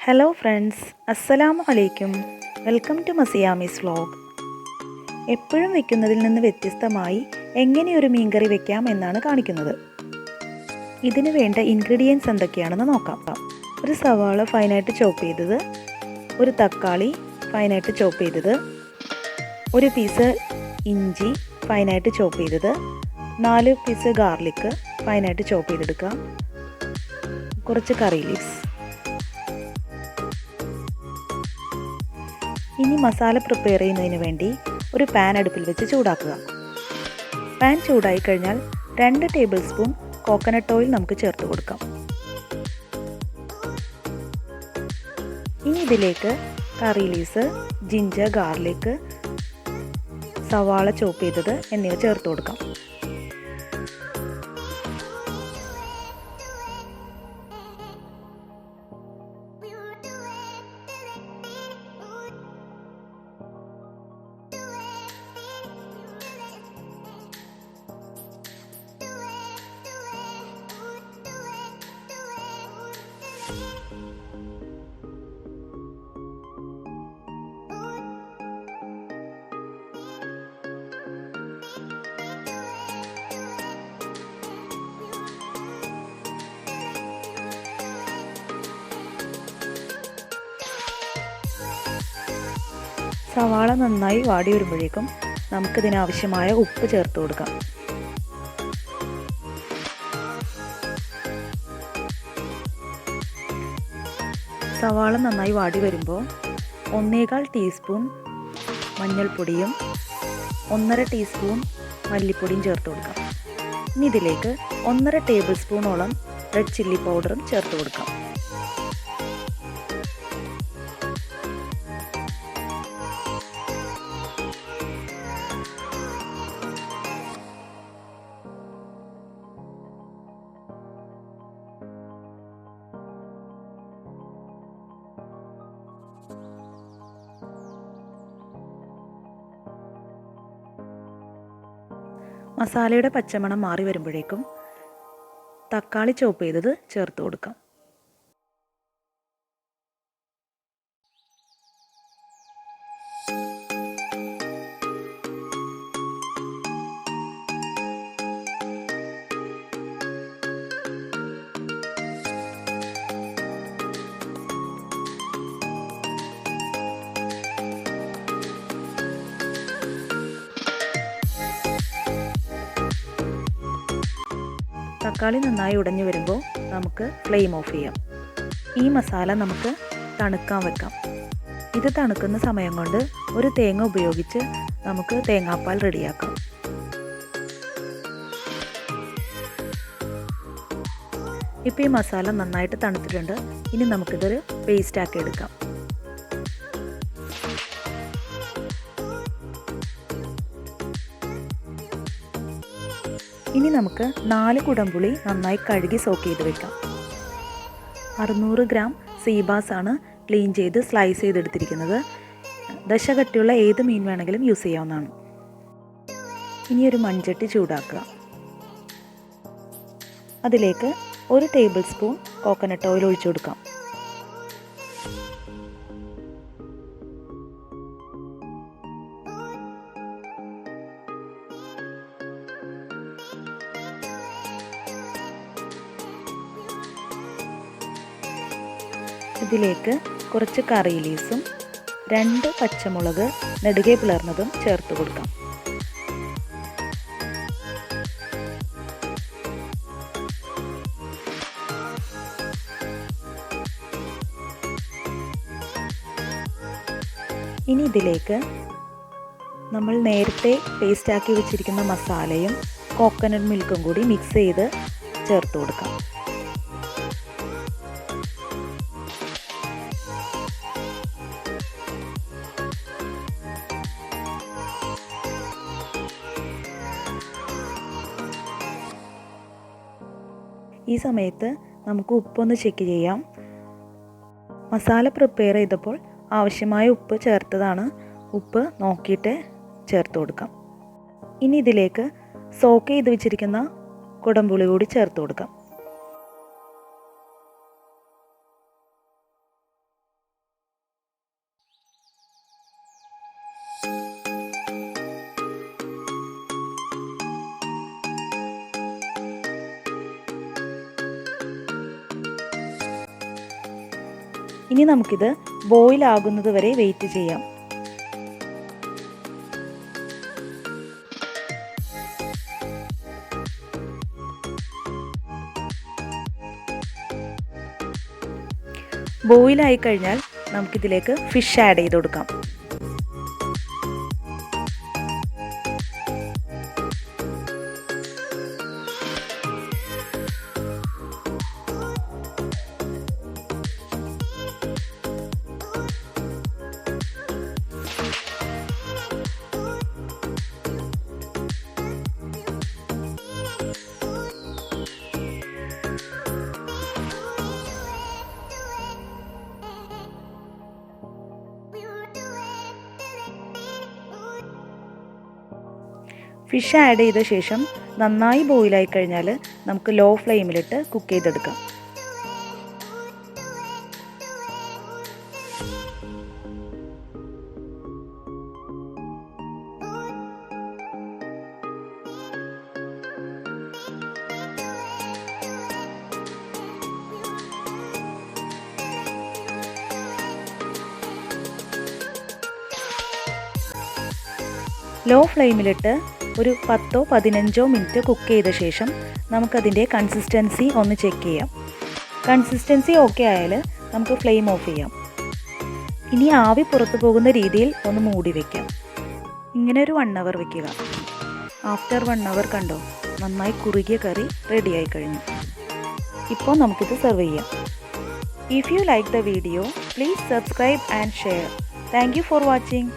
Hello friends, അസ്സലാമു അലൈക്കും. Welcome to മസിയാമിസ് വ്ലോഗ്. എപ്പോഴും വെക്കുന്നതിൽ നിന്ന് വ്യത്യസ്തമായി എങ്ങനെ ഒരു മീൻകറി വെക്കാം എന്നാണ് കാണിക്കുന്നത്. ഇതിന് വേണ്ട ഇൻഗ്രീഡിയൻസ് എന്തൊക്കെയാണെന്ന് നോക്കാം. ഒരു സവാള ഫൈനായിട്ട് ചോപ്പ് ചെയ്തത്, ഒരു തക്കാളി ഫൈനായിട്ട് ചോപ്പ് ചെയ്തത്, ഒരു പീസ് ഇഞ്ചി ഫൈനായിട്ട് ചോപ്പ് ചെയ്തത്, 4 പീസ് ഗാർലിക് ഫൈനായിട്ട് ചോപ്പ് ചെയ്തെടുക്കാം, കുറച്ച് കറി ലീവ്സ്. ഇനി മസാല പ്രിപ്പയർ ചെയ്യുന്നതിന് വേണ്ടി ഒരു പാൻ അടുപ്പിൽ വെച്ച് ചൂടാക്കുക. പാൻ ചൂടായി കഴിഞ്ഞാൽ 2 ടേബിൾ സ്പൂൺ കോക്കനട്ട് ഓയിൽ നമുക്ക് ചേർത്ത് കൊടുക്കാം. ഇനി ഇതിലേക്ക് കറി ലീവ്സ്, ജിഞ്ചർ, ഗാർലിക്, സവാള ചോപ്പ് ചെയ്തത് എന്നിവ ചേർത്ത് കൊടുക്കാം. സവാള നന്നായി വാടി വരുമ്പോഴേക്കും നമുക്കിതിനാവശ്യമായ ഉപ്പ് ചേർത്ത് കൊടുക്കാം. സവാള നന്നായി വാടി വരുമ്പോൾ 1/4 ടീസ്പൂൺ മഞ്ഞൾപ്പൊടിയും 1/2 ടീസ്പൂൺ മല്ലിപ്പൊടിയും ചേർത്ത് കൊടുക്കാം. ഇനി ഇതിലേക്ക് 1/2 ടേബിൾ സ്പൂണോളം റെഡ് ചില്ലി പൗഡറും ചേർത്ത് കൊടുക്കാം. മസാലയുടെ പച്ചമണം മാറി വരുമ്പോഴേക്കും തക്കാളി ചോപ്പ് ചെയ്തത് ചേർത്ത് കൊടുക്കാം. തക്കാളി നന്നായി ഉടഞ്ഞു വരുമ്പോൾ നമുക്ക് ഫ്ലെയിം ഓഫ് ചെയ്യാം. ഈ മസാല നമുക്ക് തണുക്കാൻ വെക്കാം. ഇത് തണുക്കുന്ന സമയം കൊണ്ട് ഒരു തേങ്ങ ഉപയോഗിച്ച് നമുക്ക് തേങ്ങാപ്പാൽ റെഡിയാക്കാം. ഇപ്പോൾ ഈ മസാല നന്നായിട്ട് തണുത്തിട്ടുണ്ട്. ഇനി നമുക്കിതൊരു പേസ്റ്റ് ആക്കി എടുക്കാം. ഇനി നമുക്ക് 4 കുടംപുളി നന്നായി കഴുകി സോക്ക് ചെയ്ത് വെക്കാം. 600 ഗ്രാം സീബാസ് ആണ് ക്ലീൻ ചെയ്ത് സ്ലൈസ് ചെയ്തെടുത്തിരിക്കുന്നത്. ദശ കട്ടിയുള്ള ഏത് മീൻ വേണമെങ്കിലും യൂസ് ചെയ്യാവുന്നതാണ്. ഇനി ഒരു മൺചട്ടി ചൂടാക്കുക. അതിലേക്ക് 1 ടേബിൾ സ്പൂൺ കോക്കനട്ട് ഓയിൽ ഒഴിച്ചു കൊടുക്കാം. ഇതിലേക്ക് കുറച്ച് കറി ലീവ്സും 2 പച്ചമുളക് നെടുകെ പിളർന്നതും ചേർത്ത് കൊടുക്കാം. ഇനി ഇതിലേക്ക് നമ്മൾ നേരത്തെ പേസ്റ്റാക്കി വെച്ചിരിക്കുന്ന മസാലയും കോക്കനട്ട് മിൽക്കും കൂടി മിക്സ് ചെയ്ത് ചേർത്ത് കൊടുക്കാം. ഈ സമയത്ത് നമുക്ക് ഉപ്പൊന്ന് ചെക്ക് ചെയ്യാം. മസാല പ്രിപ്പയർ ചെയ്തപ്പോൾ ആവശ്യമായ ഉപ്പ് ചേർത്തതാണ്. ഉപ്പ് നോക്കിയിട്ട് ചേർത്ത് കൊടുക്കാം. ഇനി ഇതിലേക്ക് സോക്ക് ചെയ്ത് വെച്ചിരിക്കുന്ന കുടംപുളി കൂടി ചേർത്ത് കൊടുക്കാം. ഇനി നമുക്കിത് ബോയിൽ ആകുന്നത് വരെ വെയിറ്റ് ചെയ്യാം. ബോയിലായി കഴിഞ്ഞാൽ നമുക്കിതിലേക്ക് ഫിഷ് ആഡ് ചെയ്ത് കൊടുക്കാം. ഫിഷ് ആഡ് ചെയ്ത ശേഷം നന്നായി ബോയിലായി കഴിഞ്ഞാൽ നമുക്ക് ലോ ഫ്ലെയിമിലിട്ട് കുക്ക് ചെയ്തെടുക്കാം. ലോ ഫ്ലെയിമിലിട്ട് ഒരു 10-15 മിനിറ്റ് കുക്ക് ചെയ്ത ശേഷം നമുക്കതിൻ്റെ കൺസിസ്റ്റൻസി ഒന്ന് ചെക്ക് ചെയ്യാം. കൺസിസ്റ്റൻസി ഓക്കെ ആയാൽ നമുക്ക് ഫ്ലെയിം ഓഫ് ചെയ്യാം. ഇനി ആവി പുറത്തു പോകുന്ന രീതിയിൽ ഒന്ന് മൂടി വയ്ക്കാം. ഇങ്ങനെ ഒരു 1 അവർ വയ്ക്കുക. ആഫ്റ്റർ 1 അവർ കണ്ടോ, നന്നായി കുറുകിയ കറി റെഡിയായി കഴിഞ്ഞു. ഇപ്പോൾ നമുക്കിത് സെർവ് ചെയ്യാം. If you like the video, please subscribe and share. Thank you for watching.